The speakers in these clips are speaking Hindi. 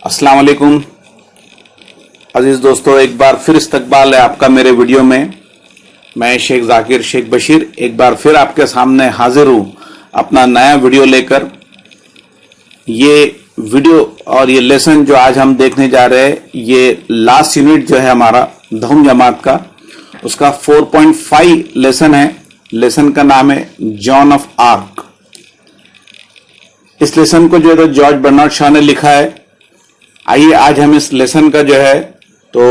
अस्सलाम वालेकुम अजीज दोस्तों, एक बार फिर इस्तकबाल है आपका मेरे वीडियो में। मैं शेख जाकिर शेख बशीर एक बार फिर आपके सामने हाजिर हूं अपना नया वीडियो लेकर। ये वीडियो और ये लेसन जो आज हम देखने जा रहे हैं, ये लास्ट यूनिट जो है हमारा धूम जमात का, उसका 4.5 लेसन है। लेसन का नाम है जॉन ऑफ आर्क। इस लेसन को जो है तो जॉर्ज बर्नार्ड शॉ ने लिखा है। आइए आज हम इस लेसन का जो है तो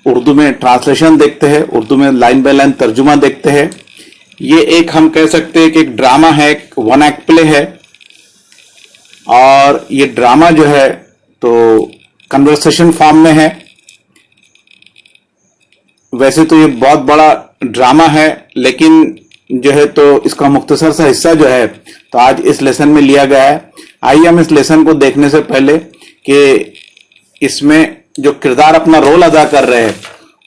उर्दू में ट्रांसलेशन देखते हैं, उर्दू में लाइन बाय लाइन तर्जुमा देखते हैं। ये एक हम कह सकते हैं कि एक ड्रामा है, एक वन एक्ट प्ले है। और ये ड्रामा जो है तो कन्वर्सेशन फॉर्म में है। वैसे तो ये बहुत बड़ा ड्रामा है, लेकिन जो है तो इसका मुख्तसर सा हिस्सा जो है तो आज इस लेसन में लिया गया है। आइए हम इस लेसन को देखने से पहले कि इसमें जो किरदार अपना रोल अदा कर रहे हैं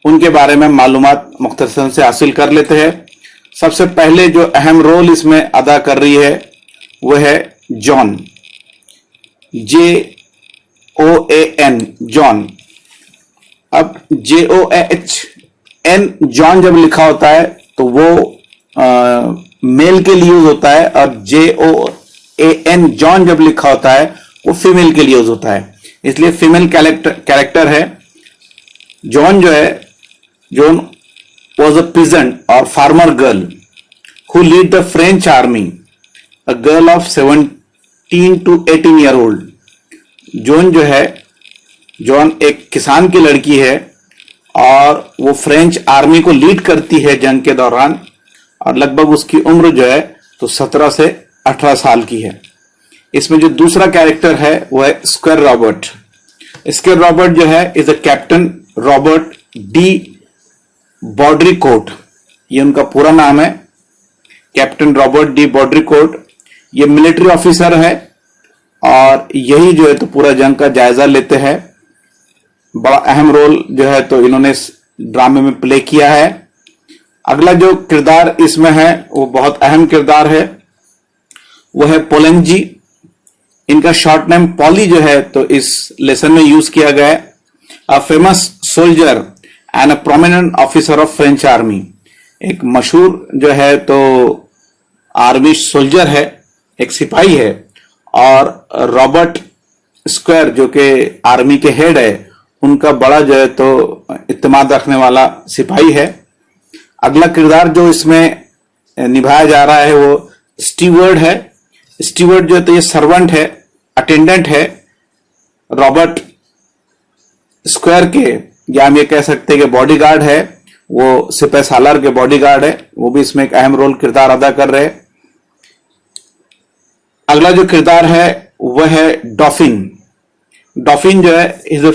उनके बारे में मालूमात मुख्तसर से हासिल कर लेते हैं। सबसे पहले जो अहम रोल इसमें अदा कर रही है वो है जॉन, JOAN, जॉन। अब JOHN जॉन जब लिखा होता है तो वो मेल के लिए यूज होता है, और JOAN जॉन जब लिखा होता है वो फीमेल के लिए यूज होता है, इसलिए फीमेल कैरेक्टर है। जॉन जो है, जॉन वॉज अ पीजेंट और farmer girl who lead the French army, a girl of 17 to 18 year old. John जो है, जॉन एक किसान की लड़की है और वो फ्रेंच आर्मी को लीड करती है जंग के दौरान, और लगभग उसकी उम्र जो है तो 17 से 18 साल की है। इसमें जो दूसरा कैरेक्टर है वो है स्क्वायर रॉबर्ट। स्क्वायर रॉबर्ट जो है is a captain Robert de Baudricourt, ये उनका पूरा नाम है, कैप्टन रॉबर्ट डी बॉड्रीकोट। ये मिलिट्री ऑफिसर है और यही जो है तो पूरा जंग का जायजा लेते हैं। बड़ा अहम रोल जो है तो इन्होंने इस ड्रामे में प्ले किया है। अगला जो किरदार इसमें है वो बहुत अहम किरदार है, वो है पोलेंग जी। इनका शॉर्ट नेम पॉली जो है तो इस लेसन में यूज किया गया है। A famous soldier and a prominent officer of French army, एक मशहूर जो है तो आर्मी सोल्जर है, एक सिपाही है। और रॉबर्ट स्क्वायर जो कि आर्मी के हेड है, उनका बड़ा जो है तो इत्तेमाद रखने वाला सिपाही है। अगला किरदार जो इसमें निभाया जा रहा है वो स्टीवर्ड है। स्टीवर्ड जो है तो ये सर्वेंट है, अटेंडेंट है रॉबर्ट स्क्वायर के, या हम ये कह सकते हैं कि बॉडीगार्ड है, वो सिपाही सालार के बॉडीगार्ड है। वो भी इसमें एक अहम रोल किरदार अदा कर रहे हैं। अगला जो किरदार है वह है डॉफिन। डॉफिन जो है is a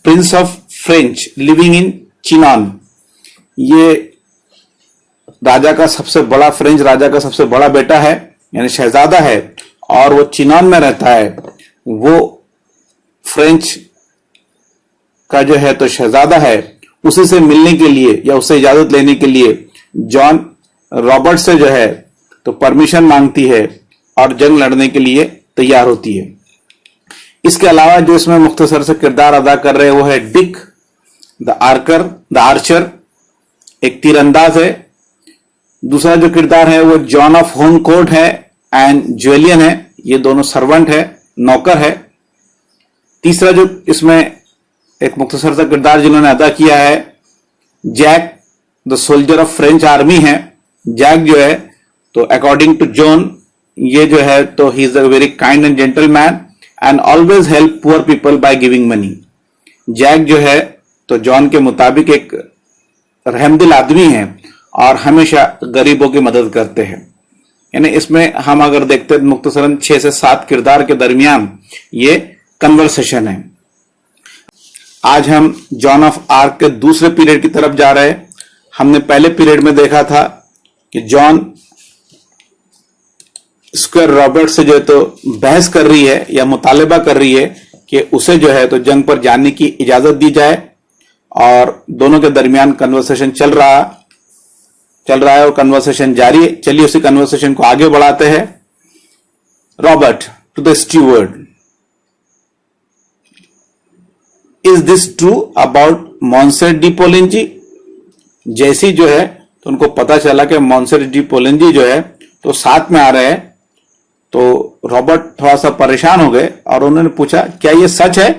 prince of French living in chinon. ये राजा का सबसे बड़ा, फ्रेंच राजा का सबसे बड़ा बेटा है, यानी शहजादा है, और वो चिनॉन में रहता है। वो फ्रेंच का जो है तो शहजादा है, उसी से मिलने के लिए या उससे इजाजत लेने के लिए जॉन रॉबर्ट से जो है तो परमिशन मांगती है और जंग लड़ने के लिए तैयार होती है। इसके अलावा जो इसमें मुख्तसर से किरदार अदा कर रहे हैं वो है डिक द आर्चर, एक तीरंदाज है। दूसरा जो किरदार है वो जॉन ऑफ होमकोर्ट है एंड ज्वेलियन है, ये दोनों सर्वेंट है, नौकर है। तीसरा जो इसमें एक मुख्तसर सा किरदार जिन्होंने अदा किया है, Jack the soldier of French army है। जैक जो है तो अकॉर्डिंग टू जॉन, ये जो है तो he is a very kind and gentle man and always help poor people by giving money. Jack जो है तो जॉन के मुताबिक एक रहमदिल आदमी है और हमेशा गरीबों की मदद करते हैं। यानी इसमें हम अगर देखते हैं मुख्तसरन 6 से 7 किरदार के दरमियान ये कन्वर्सेशन है। आज हम जॉन ऑफ आर्क के दूसरे पीरियड की तरफ जा रहे हैं। हमने पहले पीरियड में देखा था कि जॉन स्क्वायर रॉबर्ट से जो है तो बहस कर रही है या मुतालबा कर रही है कि उसे जो है तो जंग पर जाने की इजाजत दी जाए, और दोनों के दरमियान कन्वर्सेशन चल रहा है और कन्वर्सेशन जारी है। चलिए उसी कन्वर्सेशन को आगे बढ़ाते हैं। Robert to the steward, is this true about Monsieur de Poulengey? जैसी जो है तो उनको पता चला कि मॉन्सेर डी पोलेंजी जो है तो साथ में आ रहे हैं, तो रॉबर्ट थोड़ा सा परेशान हो गए और उन्होंने पूछा क्या ये सच है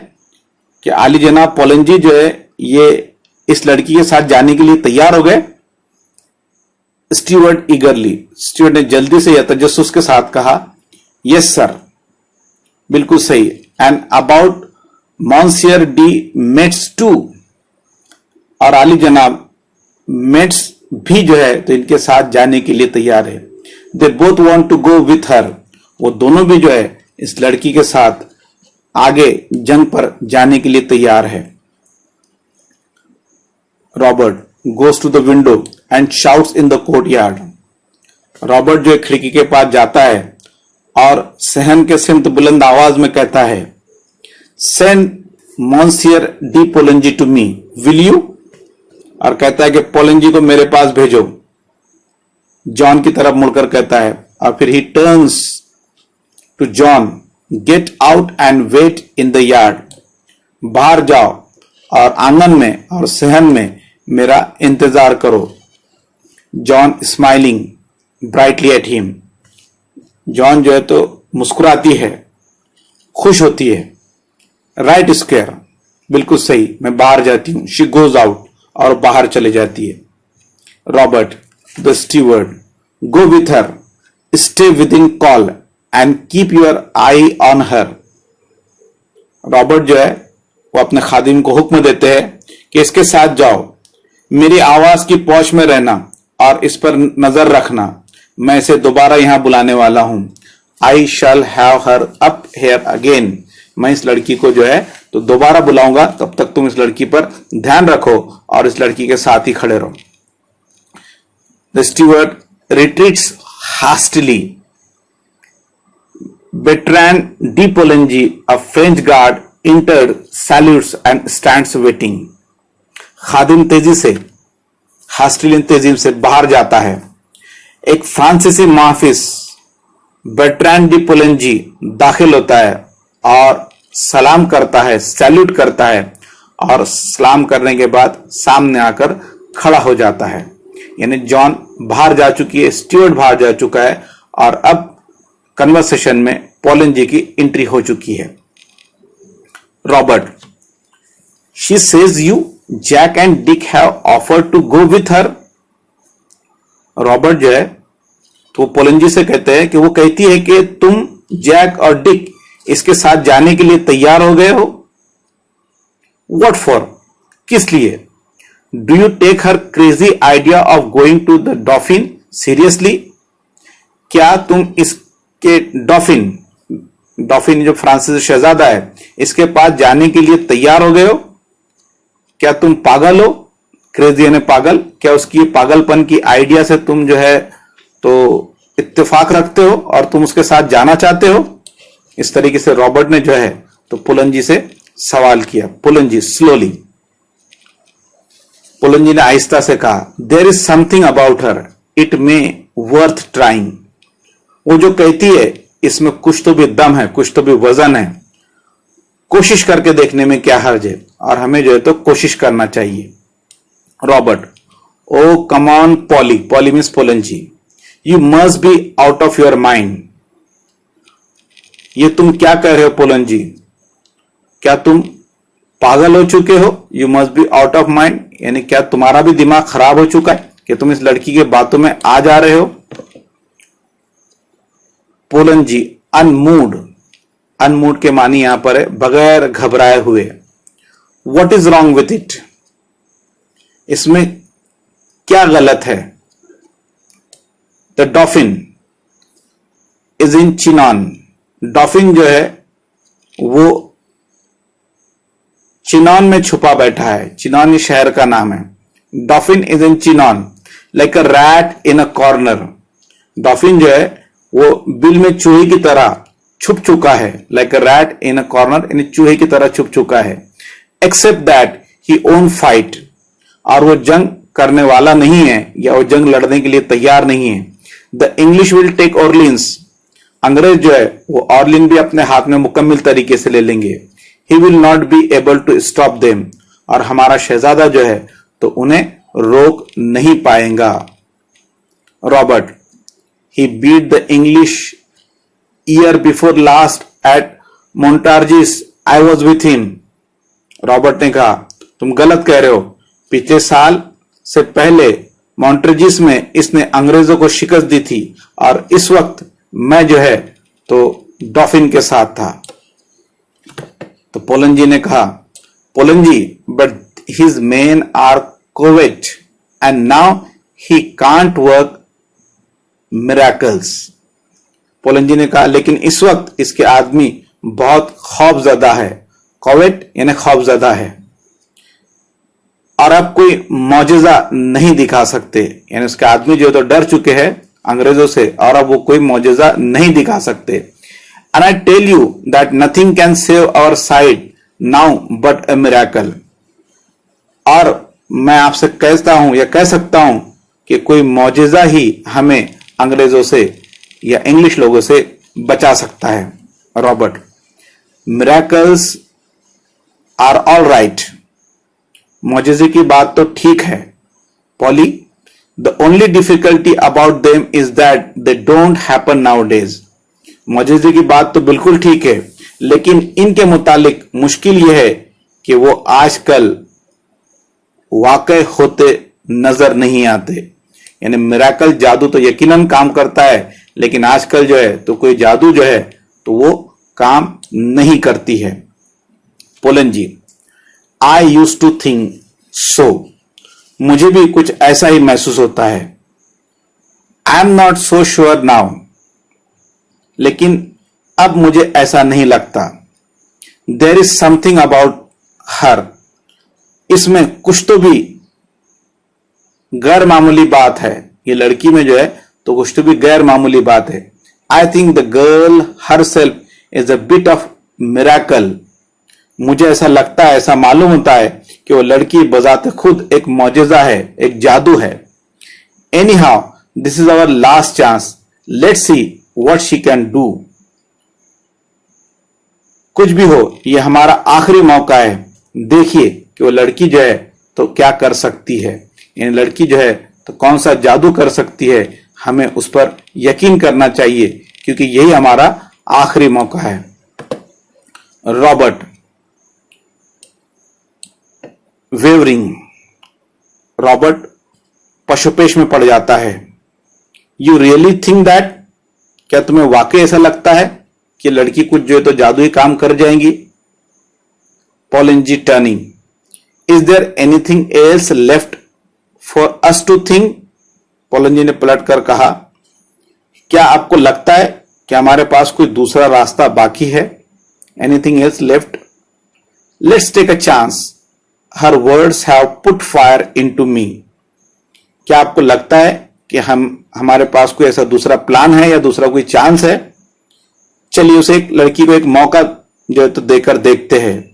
कि आली जनाब पोलेंजी जो है ये इस लड़की के साथ जाने के लिए तैयार हो गए? स्टीवर्ट ईगरली, स्टीवर्ट ने जल्दी से या तजस्सुस के साथ कहा, यस सर, बिल्कुल सही। And about Monsieur de Metz too, और आली जनाब मेट्स भी जो है तो इनके साथ जाने के लिए तैयार है। They both want to go with her, वो दोनों भी जो है इस लड़की के साथ आगे जंग पर जाने के लिए तैयार है। Robert goes to the window and shouts in the courtyard. Robert जो है खिड़की के पास जाता है और सहन के सिमत बुलंद आवाज में कहता है, send monsieur de Poulengey to me, will you? और कहता है कि पोलेंजी को मेरे पास भेजो। जॉन की तरफ मुड़कर कहता है, और फिर he turns to John, get out and wait in the yard, बाहर जाओ और आंगन में और सहन में मेरा इंतजार करो। John smiling brightly at him, John जो है तो मुस्कुराती है, खुश होती है। राइट स्क्वेयर, बिल्कुल सही, मैं बाहर जाती हूं। शी गोज आउट, और बाहर चले जाती है। Robert the steward, go with her, stay with in call and keep your I on her. Robert जो है वो अपने खादिम को हुक्म देते हैं कि इसके साथ जाओ, मेरी आवाज की पहुंच में रहना और इस पर नजर रखना, मैं इसे दोबारा यहां बुलाने वाला हूं। I shall have her up here again, मैं इस लड़की को जो है तो दोबारा बुलाऊंगा, तब तक तुम इस लड़की पर ध्यान रखो और इस लड़की के साथ ही खड़े रहो। The steward retreats hastily, Bertrand de Poulengey, a French guard, enters, salutes and stands waiting. खादिम तेजी से, हास्टली तेजी से बाहर जाता है। एक फ्रांसीसी मुहाफिज बेट्रैन डी पोलेंजी दाखिल होता है और सलाम करता है, सैल्यूट करता है, और सलाम करने के बाद सामने आकर खड़ा हो जाता है। यानी जॉन बाहर जा चुकी है, स्टीवर्ट बाहर जा चुका है, और अब कन्वर्सेशन में पोलेंजी की एंट्री हो चुकी है। Robert, she says you Jack and Dick have offered to go with her. Robert जो है तो पोलेंजी से कहते हैं कि वो कहती है कि तुम जैक और डिक इसके साथ जाने के लिए तैयार हो गए हो। व्हाट फॉर, किस लिए? Do you take her crazy idea of going to the Dauphin seriously? क्या तुम इसके डॉफिन, डॉफिन जो फ्रांसीसी शहजादा है, इसके पास जाने के लिए तैयार हो गए हो? क्या तुम पागल हो? क्रेजी यानी पागल। क्या उसकी पागलपन की आइडिया से तुम जो है तो इत्तेफाक रखते हो और तुम उसके साथ जाना चाहते हो? इस तरीके से रॉबर्ट ने जो है तो पोलेंजी से सवाल किया। पोलेंजी स्लोली, पोलेंजी ने आहिस्ता से कहा, there is something about her, it may worth trying. वो जो कहती है इसमें कुछ तो भी दम है, कुछ तो भी वजन है, कोशिश करके देखने में क्या हर्ज है, और हमें जो है तो कोशिश करना चाहिए। Robert, oh come on Polly, Polly means Poulengey, you must be out of your mind. ये तुम क्या कह रहे हो पोलेंजी? क्या तुम पागल हो चुके हो? You must be out of mind, यानी क्या तुम्हारा भी दिमाग खराब हो चुका है कि तुम इस लड़की के बातों में आ जा रहे हो? पोलेंजी अनमूड, अनमूड के मानी यहां पर है बगैर घबराए हुए। What is wrong with it, इसमें क्या गलत है? द डॉफिन इज इन चिनान, डॉफिन जो है वो चिनान में छुपा बैठा है। चिनान इस शहर का नाम है। Dauphin is in Chinon like a rat in a corner, Dauphin जो है वो बिल में चूहे की तरह छुप चुका है। Like a rat in a corner, यानी चूहे की तरह छुप चुका है। Except that he own fight, और वो जंग करने वाला नहीं है या वो जंग लड़ने के लिए तैयार नहीं है। The English will take Orleans, अंग्रेज जो है वो ऑर्लिन भी अपने हाथ में मुकम्मल तरीके से ले लेंगे। He will not be able to stop them, और हमारा शहजादा जो है तो उन्हें रोक नहीं पाएगा। Robert, he beat the English year before last at Montargis, I was with him. Robert ने कहा, तुम गलत कह रहे हो, पिछले साल से पहले मॉन्ट्रेजिस में इसने अंग्रेजों को शिकस्त दी थी और इस वक्त मैं जो है तो डॉफिन के साथ था। तो पोलन जी ने कहा, Poulengey, but his men are cowed and now he can't work miracles. Poulengey ने कहा, लेकिन इस वक्त इसके आदमी बहुत खौफजदा है। कोवेट यानी खौफजदा है, और अब कोई मौजज़ा नहीं दिखा सकते, यानी उसके आदमी जो तो डर चुके हैं अंग्रेजों से और अब वो कोई मौजज़ा नहीं दिखा सकते। And I tell you that nothing can save our side now but a miracle. और मैं आपसे कहता हूं या कह सकता हूं कि कोई मौजज़ा ही हमें अंग्रेजों से या इंग्लिश लोगों से बचा सकता है। Robert, miracles are all right, मौजज़े की बात तो ठीक है। Polly, the only difficulty about them is that they don't happen nowadays. मौजज़े की बात तो बिल्कुल ठीक है, लेकिन इनके मुतालिक मुश्किल यह है कि वो आजकल वाकई होते नजर नहीं आते। यानी मिरेकल जादू तो यकीनन काम करता है, लेकिन आजकल जो है तो कोई जादू जो है तो वो काम नहीं करती है। Pollen ji, I use to think so, मुझे भी कुछ ऐसा ही महसूस होता है। I am not so sure now, लेकिन अब मुझे ऐसा नहीं लगता। There is something about her, इसमें कुछ तो भी गैर मामूली बात है। ये लड़की में जो है तो कुछ तो भी गैर मामूली बात है। I think the girl her self is a bit of miracle, मुझे ऐसा लगता है, ऐसा मालूम होता है कि वो लड़की बजाते खुद एक मौजज़ा है, एक जादू है। Anyhow this is our last chance, let's see what she can do. कुछ भी हो, ये हमारा आखिरी मौका है, देखिए कि वो लड़की जो है तो क्या कर सकती है। यानी लड़की जो है तो कौन सा जादू कर सकती है, हमें उस पर यकीन करना चाहिए, क्योंकि यही हमारा आखिरी मौका है। रॉबर्ट, वेवरिंग, रॉबर्ट पशुपेश में पड़ जाता है। यू रियली थिंक दैट, क्या तुम्हें वाकई ऐसा लगता है कि लड़की कुछ जो है तो जादुई काम कर जाएंगी? Poulengey turning, is there anything else left for us to think? Poulengey ने पलट कर कहा, क्या आपको लगता है कि हमारे पास कोई दूसरा रास्ता बाकी है? Anything else left? Let's take a chance, her words have put fire into me. क्या आपको लगता है कि हमारे पास कोई ऐसा दूसरा प्लान है या दूसरा कोई चांस है? चलिए उसे एक लड़की को एक मौका जो है तो देकर देखते हैं।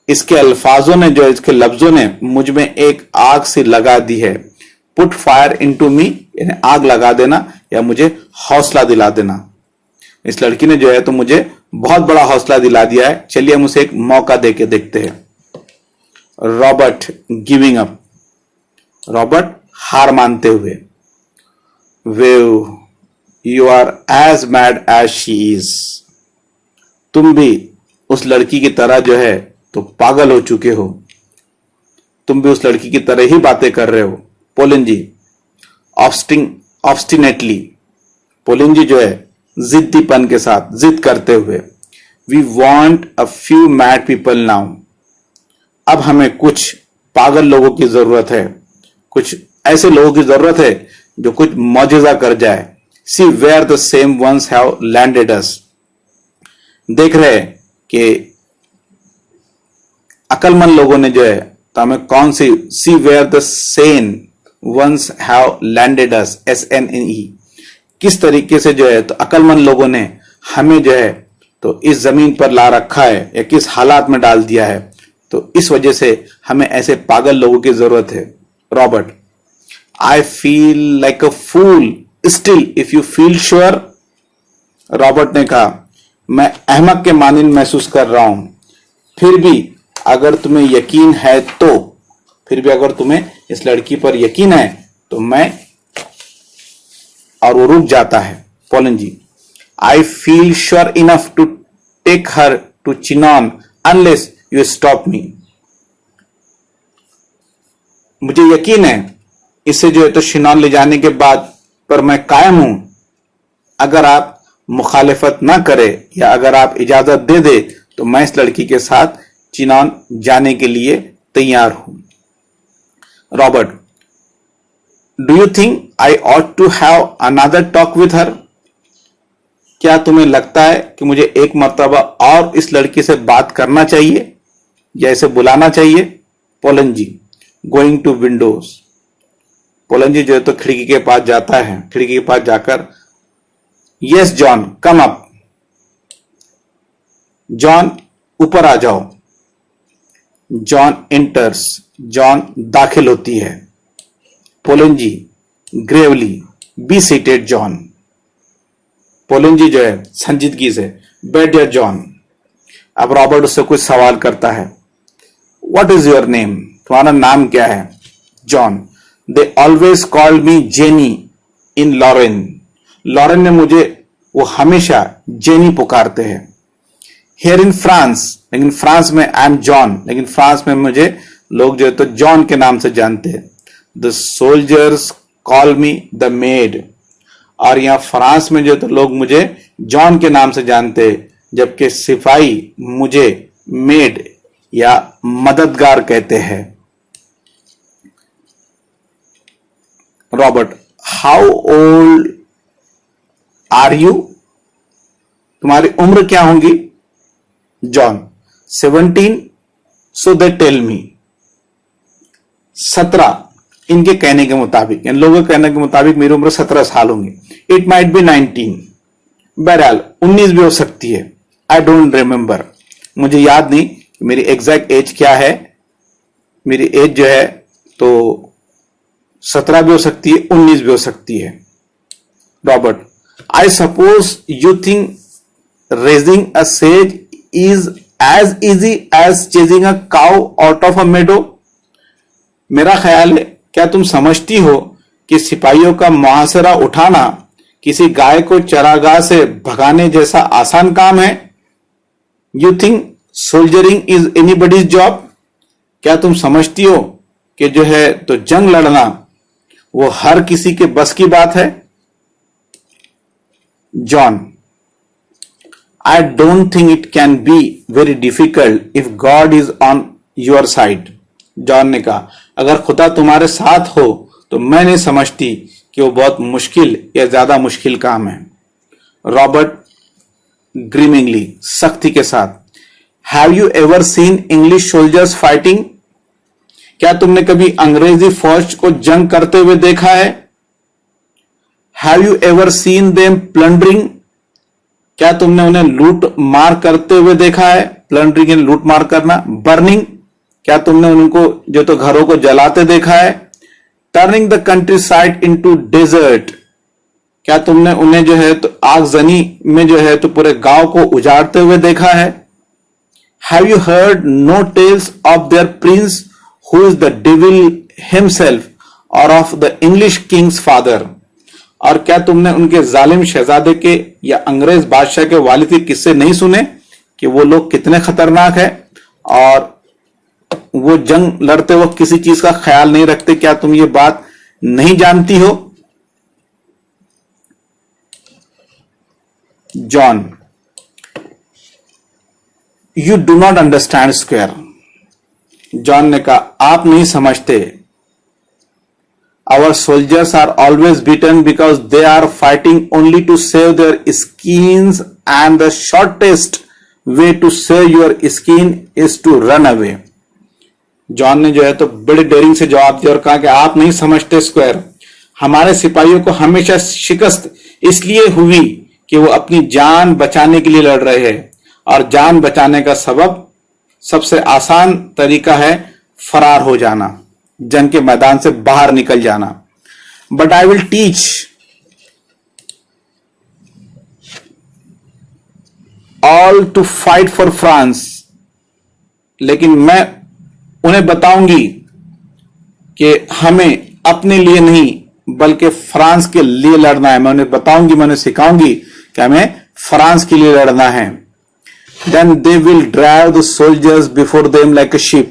इसके अल्फाजों ने, जो इसके लफ्जों ने मुझ में एक आग सी लगा दी है। पुट फायर इनटू मी यानी आग लगा देना या मुझे हौसला दिला देना। इस लड़की ने जो है तो मुझे बहुत बड़ा हौसला दिला दिया है, चलिए हम उसे एक मौका देके देखते हैं। रॉबर्ट गिविंग अप, रॉबर्ट हार मानते हुए। Well, you are as mad as she is, तुम भी उस लड़की की तरह जो है तो पागल हो चुके हो, तुम भी उस लड़की की तरह ही बातें कर रहे हो। पोलन जी, ऑब्स्टिनेटली, पोलन जी जो है जिद्दीपन के साथ, जिद करते हुए। We want a few mad people now, अब हमें कुछ पागल लोगों की जरूरत है, कुछ ऐसे लोगों की जरूरत है जो कुछ मौजज़ा कर जाए। See where the sane ones have landed us, देख रहे कि अकलमंद लोगों ने जो है तो हमें कौन सी, see where the sane ones have landed us, SNE, किस तरीके से जो है तो अकलमंद लोगों ने हमें जो है तो इस जमीन पर ला रखा है या किस हालात में डाल दिया है, तो इस वजह से हमें ऐसे पागल लोगों की जरूरत है। Robert, I feel like a fool still if you feel sure. Robert ने कहा, मैं अहमक के मानिंद महसूस कर रहा हूं, फिर भी अगर तुम्हें यकीन है तो, फिर भी अगर तुम्हें इस लड़की पर यकीन है तो मैं, और वो रुक जाता है। Pollen ji, I feel sure enough to take her to Chinon unless you stop me. मुझे यकीन है इसे जो है तो शिनॉन ले जाने के बाद पर मैं कायम हूं, अगर आप मुखालिफत ना करे या अगर आप इजाजत दे दे तो मैं इस लड़की के साथ चिनॉन जाने के लिए तैयार हूं। Robert, do you think I ought to have another talk with her? क्या तुम्हें लगता है कि मुझे एक मर्तबा और इस लड़की से बात करना चाहिए या इसे बुलाना चाहिए? Poulengey, going to windows. Poulengey जो है तो खिड़की के पास जाता है, खिड़की के पास जाकर, yes Joan come up. Joan ऊपर आ जाओ। जॉन एंटर्स, जॉन दाखिल होती है। Pollen ji gravely, be seated Joan. Poulengey जो है संजीदगी से, बैठ जा जॉन। अब रॉबर्ट उससे कुछ सवाल करता है। What is your name? तुम्हारा नाम क्या है? Joan, they always called me Jenny in Lorraine. Lorraine ने मुझे, वो हमेशा जेनी पुकारते हैं। हियर इन फ्रांस, लेकिन फ्रांस में आई एम जॉन, लेकिन फ्रांस में मुझे लोग जो है तो जॉन के नाम से जानते हैं। The soldiers call me the made. और यहां फ्रांस में जो है तो लोग मुझे जॉन के नाम से जानते हैं, जबकि सिपाही मुझे मेड या मददगार कहते हैं। Robert, how old are you? तुम्हारी उम्र क्या होगी? John, 17, so they tell me. 17 इनके कहने के मुताबिक, इन लोगों के कहने के मुताबिक मेरी उम्र 17 साल होंगी। इट माइट बी 19, बहरहाल 19 भी हो सकती है। आई डोंट रिमेंबर, मुझे याद नहीं मेरी एग्जैक्ट एज क्या है। मेरी एज जो है तो 17 भी हो सकती है, 19 भी हो सकती है। Robert, I suppose you think raising a sage is as easy as chasing a cow out of a meadow? मेरा ख्याल है, क्या तुम समझती हो कि सिपाहियों का मुहासरा उठाना किसी गाय को चरागाह से भगाने जैसा आसान काम है? You think soldiering is anybody's job? क्या तुम समझती हो कि जो है तो जंग लड़ना वो हर किसी के बस की बात है? John, I don't think it can be very difficult if God is on your side. John ने कहा, अगर खुदा तुम्हारे साथ हो तो मैं नहीं समझती कि वो बहुत मुश्किल या ज्यादा मुश्किल काम है। रॉबर्ट ग्रीमिंगली, सख्ती के साथ, have you ever seen English soldiers fighting? क्या तुमने कभी अंग्रेजी फौज को जंग करते हुए देखा है? Have you ever seen them plundering? क्या तुमने उन्हें लूट मार करते हुए देखा है? प्लंडरिंग यानी लूट मार करना। बर्निंग, क्या तुमने उनको जो तो घरों को जलाते देखा है? Turning the countryside into desert, क्या तुमने उन्हें जो है तो आगजनी में जो है तो पूरे गांव को उजाड़ते हुए देखा है? Have you heard no tales of their prince who is the devil himself or of the English king's father? और क्या तुमने उनके जालिम शहजादे के या अंग्रेज बादशाह के वालिद के किस्से नहीं सुने कि वो लोग कितने खतरनाक है और वो जंग लड़ते वक्त किसी चीज का ख्याल नहीं रखते? क्या तुम ये बात नहीं जानती हो? John, you do not understand square. John ने कहा, आप नहीं समझते। Our soldiers are always beaten because they are fighting only to save their skins, and the shortest way to save your skin is to run away. John ने जो है तो बड़े डेयरिंग से जवाब दिया और कहा कि आप नहीं समझते स्क्वायर, हमारे सिपाहियों को हमेशा शिकस्त इसलिए हुई कि वो अपनी जान बचाने के लिए लड़ रहे हैं, और जान बचाने का सबसे आसान तरीका है फरार हो जाना, जंग के मैदान से बाहर निकल जाना। But I will teach all to fight for France लेकिन मैं उन्हें बताऊंगी कि हमें अपने लिए नहीं बल्कि फ्रांस के लिए लड़ना है। मैं उन्हें बताऊंगी, मैं उन्हें सिखाऊंगी कि हमें फ्रांस के लिए लड़ना है। Then they will drive the soldiers before them like a sheep,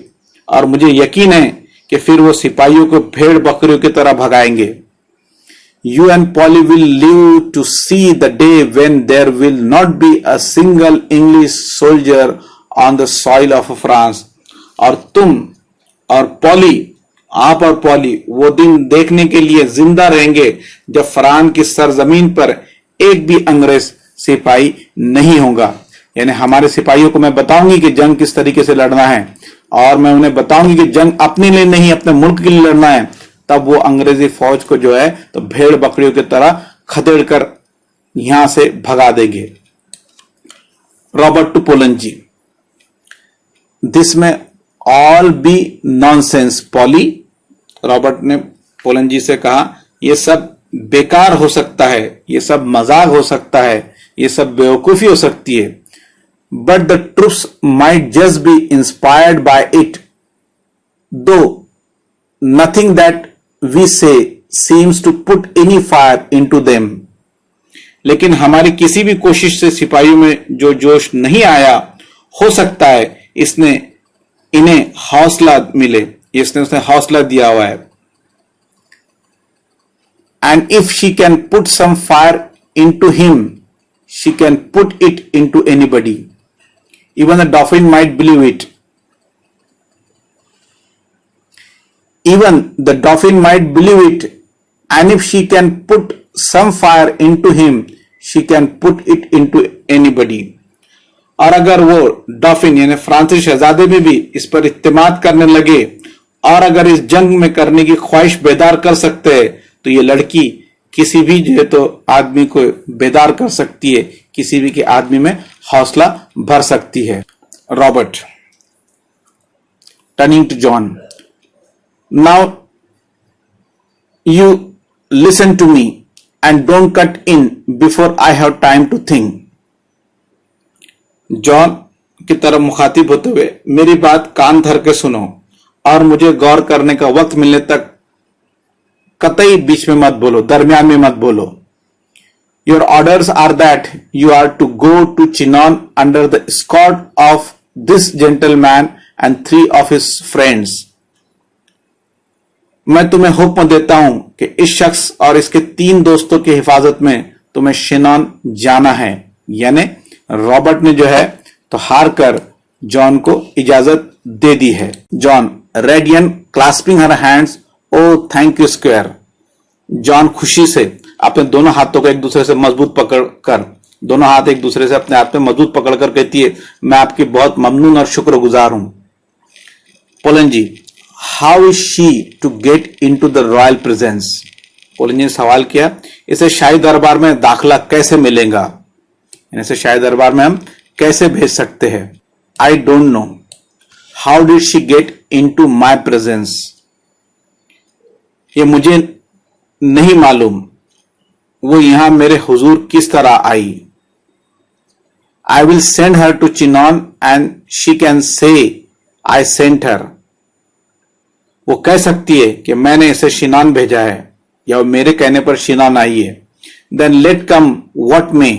और मुझे यकीन है कि फिर वो सिपाहियों को भेड़ बकरियों की तरह भगाएंगे। You and Polly will live to see the day when there will not be a single English soldier on the soil of France, और तुम और पॉली, आप और पॉली वो दिन देखने के लिए जिंदा रहेंगे जब फ्रांस की सरजमीन पर एक भी अंग्रेज सिपाही नहीं होगा। यानी हमारे सिपाहियों को मैं बताऊंगी कि जंग किस तरीके से लड़ना है, और मैं उन्हें बताऊंगी कि जंग अपने लिए नहीं अपने मुल्क के लिए लड़ना है। तब वो अंग्रेजी फौज को जो है तो भेड़ बकरियों की तरह खदेड़ कर यहां से भगा देंगे। Robert to Poulengey, this may all be nonsense Polly. Robert ने पोलन जी से कहा, यह सब बेकार हो सकता है, यह सब मजाक हो सकता है, यह सब बेवकूफी हो सकती है। But the troops might just be inspired by it, though nothing that we say seems to put any fire into them. लेकिन हमारी किसी भी कोशिश से सिपाहियों में जो जोश नहीं आया, हो सकता है इसने इन्हें हौसला मिले, इसने उसने हौसला दिया हुआ है। And if she can put some fire into him, she can put it into anybody. Even the dauphin might believe it. Even the dauphin might believe it, and if she can put some fire into him, she can put it into anybody. और अगर वो डॉफिन यानी फ्रांसीसी शहजादे भी इस पर इत्तेमाद करने लगे और अगर इस जंग में करने की ख्वाहिश बेदार कर सकते हैं, तो ये लड़की किसी भी जो है तो आदमी को बेदार कर सकती है, किसी भी के आदमी में हौसला भर सकती है। Robert turning to Joan, now you listen to me and don't cut in before I have time to think. Joan की तरफ मुखातिब होते हुए, मेरी बात कान धर के सुनो और मुझे गौर करने का वक्त मिलने तक कतई बीच में मत बोलो, दरमियान में मत बोलो। Your orders are that you are to go to Chinon under the escort of this gentleman and 3 of his friends. मैं तुम्हें हुक्म देता हूं कि इस शख्स और इसके 3 दोस्तों की हिफाजत में तुम्हें शिनॉन जाना है। यानी रॉबर्ट ने जो है तो हार कर जॉन को इजाजत दे दी है। Joan radiant clasping her hands, oh thank you squire. Joan खुशी से अपने दोनों हाथों को एक दूसरे से मजबूत पकड़कर, दोनों हाथ एक दूसरे से अपने हाथ में मजबूत पकड़कर कहती है, मैं आपकी बहुत ममनून और शुक्रगुजार हूं। Poulengey, how is she to get into the royal presence? Poulengey ने सवाल किया, इसे शाही दरबार में दाखिला कैसे मिलेगा, इसे शाही दरबार में हम कैसे भेज सकते हैं? I don't know. How did she get into my presence? ये मुझे नहीं मालूम वो यहां मेरे हुजूर किस तरह आई। I will send her to Chinon and she can say I sent her. वो कह सकती है कि मैंने इसे शिनान भेजा है या वो मेरे कहने पर शिनान आई है। Then let come what may,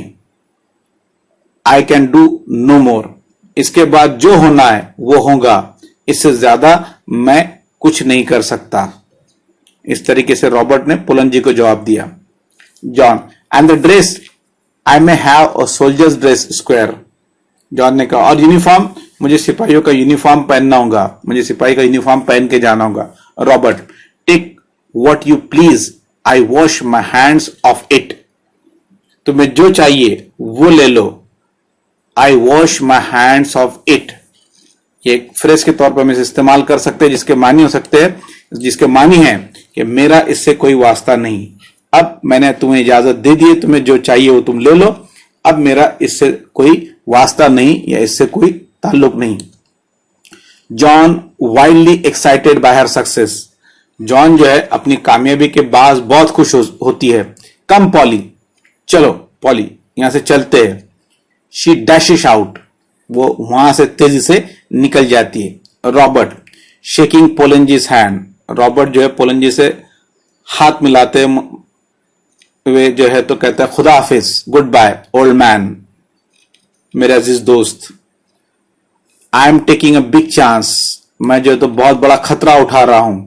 I can do no more. इसके बाद जो होना है वो होगा, इससे ज्यादा मैं कुछ नहीं कर सकता। इस तरीके से रॉबर्ट ने पोलन जी को जवाब दिया। John, and the dress I may have a soldiers dress square. John ने कहा, और यूनिफॉर्म, मुझे सिपाहियों का यूनिफॉर्म पहनना होगा, मुझे सिपाही का यूनिफॉर्म पहन के जाना होगा। Robert, take what you please, I wash my hands of it. तुम्हें जो चाहिए वो ले लो, I wash my hands of it. ये एक फ्रेज के तौर पर हम इसे इस्तेमाल कर सकते हैं जिसके मानी हो सकते हैं, जिसके मानी है कि मेरा इससे कोई वास्ता नहीं, अब मैंने तुम्हें इजाजत दे दी है, तुम्हें जो चाहिए वो तुम ले लो, अब मेरा इससे कोई वास्ता नहीं या इससे कोई ताल्लुक नहीं। John wildly excited by her success. John जो है अपनी कामयाबी के बाद बहुत खुश होती है। कम पॉली, चलो पॉली यहां से चलते हैं। शी डैशिश आउट, वो वहां से तेजी से निकल जाती है। रॉबर्ट शेकिंग पोलंजी's हैंड, रॉबर्ट जो है पोलंजी से हाथ मिलाते हुए जो है तो कहता है खुदा हाफिज, गुड बाय ओल्ड मैन, मेरे अजीज दोस्त। I am taking a big chance, मैं जो है तो बहुत बड़ा खतरा उठा रहा हूं।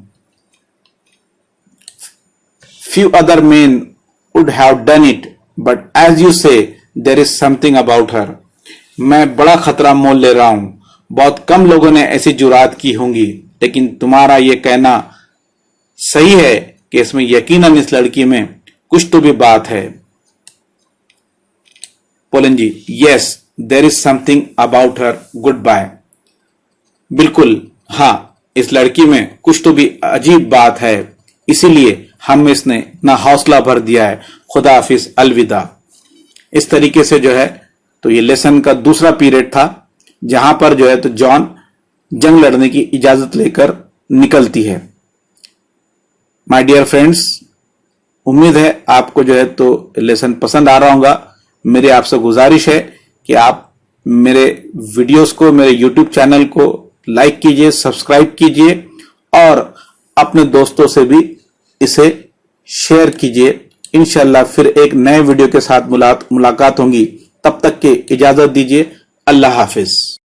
Few other men would have done it but as you say there is something about her, मैं बड़ा खतरा मोल ले रहा हूं, बहुत कम लोगों ने ऐसी जुरात की होंगी, लेकिन तुम्हारा यह कहना सही है कि इसमें यकीनन इस लड़की में कुछ तो भी बात है। Poulengey yes there is something about her, goodbye, बिल्कुल हाँ, इस लड़की में कुछ तो भी अजीब बात है, इसीलिए हम इसने ना हौसला भर दिया है, खुदा हाफिज, अलविदा। इस तरीके से जो है तो ये लेसन का दूसरा पीरियड था, जहां पर जो है तो जॉन जंग लड़ने की इजाजत लेकर निकलती है। माय डियर फ्रेंड्स, उम्मीद है आपको जो है तो लेसन पसंद आ रहा होगा। मेरी आपसे गुजारिश है कि आप मेरे वीडियोस को, मेरे यूट्यूब चैनल को लाइक कीजिए, सब्सक्राइब कीजिए और अपने दोस्तों से भी इसे शेयर कीजिए। इंशाल्लाह फिर एक नए वीडियो के साथ मुलाकात होगी, तब तक के इजाजत दीजिए। अल्लाह हाफिज।